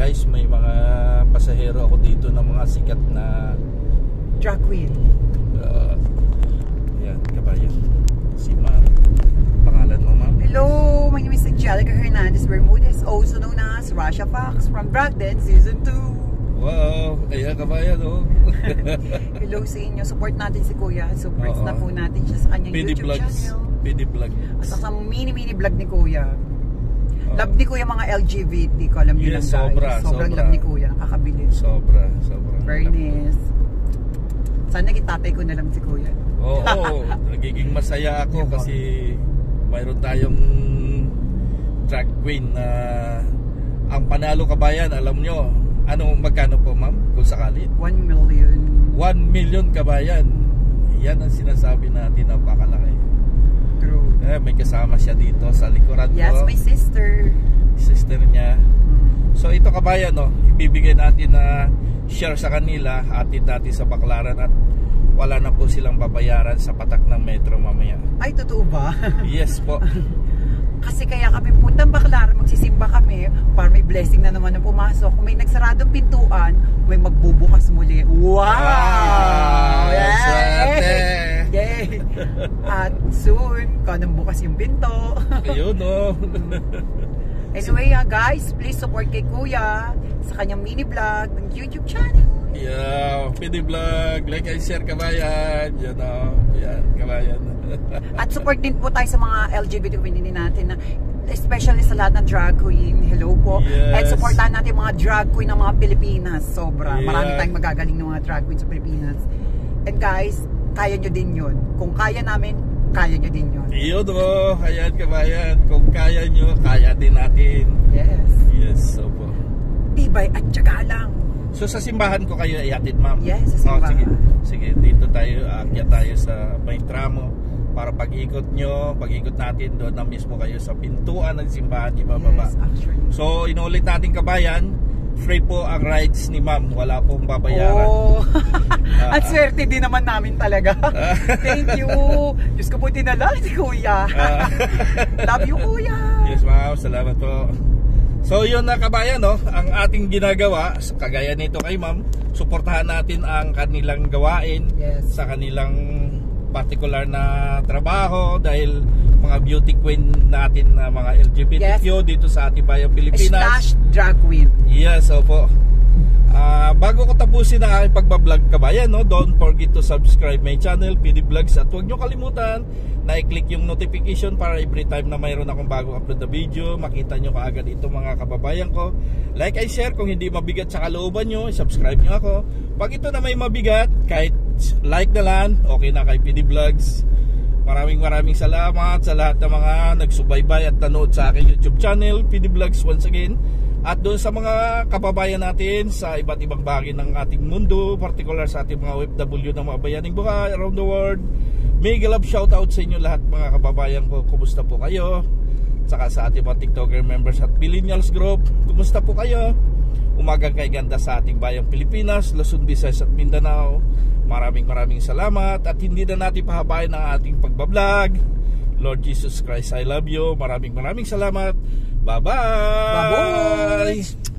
guys, may mga pasahero ako dito ng mga sikat na drag queen. Ayan, kabayan. Si Ma'am. Pangalan mo, Ma'am? Hello, my name is Angelica Hernandez Bermudez, also known as Rasha Fox from Drag Dance Season 2. Wow, ayan kabayan, oh. Hello sa inyo, support natin si Kuya. Support na po natin siya sa kanyang YouTube channel. PD Vlog. At sa mini vlog ni Kuya. Love ni Kuya mga LGBT ko, alam niyo lang guys. Sobrang love ni Kuya, nakakabilis. Sobra. Fairness. Sana kitatay ko na lang si Kuya. Oo, nagiging masaya ako kasi mayroon tayong drag queen na ang panalo kabayan, alam nyo, ano magkano po ma'am kung sakali? 1 million. 1 million kabayan. Yan ang sinasabi natin, napakalaki. True. May kasama siya dito sa likuran ko. Yes, my sister. Sister niya. So ito kabayan, no, ibibigay natin na share sa kanila, atid natin sa Baclaran at wala na po silang babayaran sa patak ng metro mamaya. Ay, totoo ba? Yes po. Kasi kaya kami puntang Baclaran, magsisimba kami para may blessing na naman ang pumasok. Kung may nagsaradong pintuan, may magbubukas muli. Wow! Yay! Yay! At soon, kanang bukas yung pinto. Ayun, no. Anyway, guys, please support kay Kuya sa kanyang mini vlog ng YouTube channel. Yeah, PD Vlog, like and share kabayan. Yan o, yan kabayan. At support din po tayo sa mga LGBT community natin, na especially sa lahat ng drag queen. Hello po. Yes. And supportan natin mga drag queen ng mga Pilipinas. Sobra. Yeah. Marami tayong magagaling ng mga drag queen sa Pilipinas. And guys, kaya nyo din yun. Kung kaya namin, kaya nyo din yun. Iyon o, ayan kabayan. Kung kaya nyo, kaya din natin. Yes. Yes, so po. Tibay at tiyaga lang. So sa simbahan ko kayo iatid, ma'am? Yes, sa simbahan. Sige, dito tayo, aakyat tayo sa may tramo para pag-ikot natin doon na mismo kayo sa pintuan ng simbahan, ibababa. Yes, actually. So inulit natin kabayan, free po ang rides ni ma'am, wala pong babayaran. Oh. At swerte din naman namin talaga. Thank you. Diyos ko po dinala si Kuya. Love you, Kuya. Yes, ma'am, salamat po. So yun na kabayan, no, ang ating ginagawa, kagaya nito kay ma'am, suportahan natin ang kanilang gawain. Yes. Sa kanilang particular na trabaho dahil mga beauty queen natin na mga LGBTQ, yes, dito sa ating bayang Pilipinas. / drag queen. Yes, opo. Bago ko tapusin ang aking pagbablog kabayan, no, don't forget to subscribe my channel, PD Vlogs, at huwag nyo kalimutan na i-click yung notification para every time na mayroon akong bagong upload na video, makita nyo kaagad ito mga kababayan ko. Like and share kung hindi mabigat sa kalooban nyo, subscribe nyo ako. Pag ito na may mabigat, kahit like na lang, okay na kay PD Vlogs. Maraming salamat sa lahat ng mga nagsubaybay at nanood sa aking YouTube channel, PD Vlogs once again. At doon sa mga kababayan natin sa iba't ibang bahagi ng ating mundo, particular sa ating mga OFW ng mga bayaning buhay around the world, mega love shoutout sa inyo lahat mga kababayan ko. Kumusta po kayo? Saka sa ating mga TikToker members at Millennials Group, kumusta po kayo? Umagang kay ganda sa ating bayang Pilipinas, Luzon, Visayas at Mindanao. Maraming salamat at hindi na natin pahabain ang ating pagbablog. Lord Jesus Christ, I love you. Maraming salamat. Bye-bye! Bye-bye!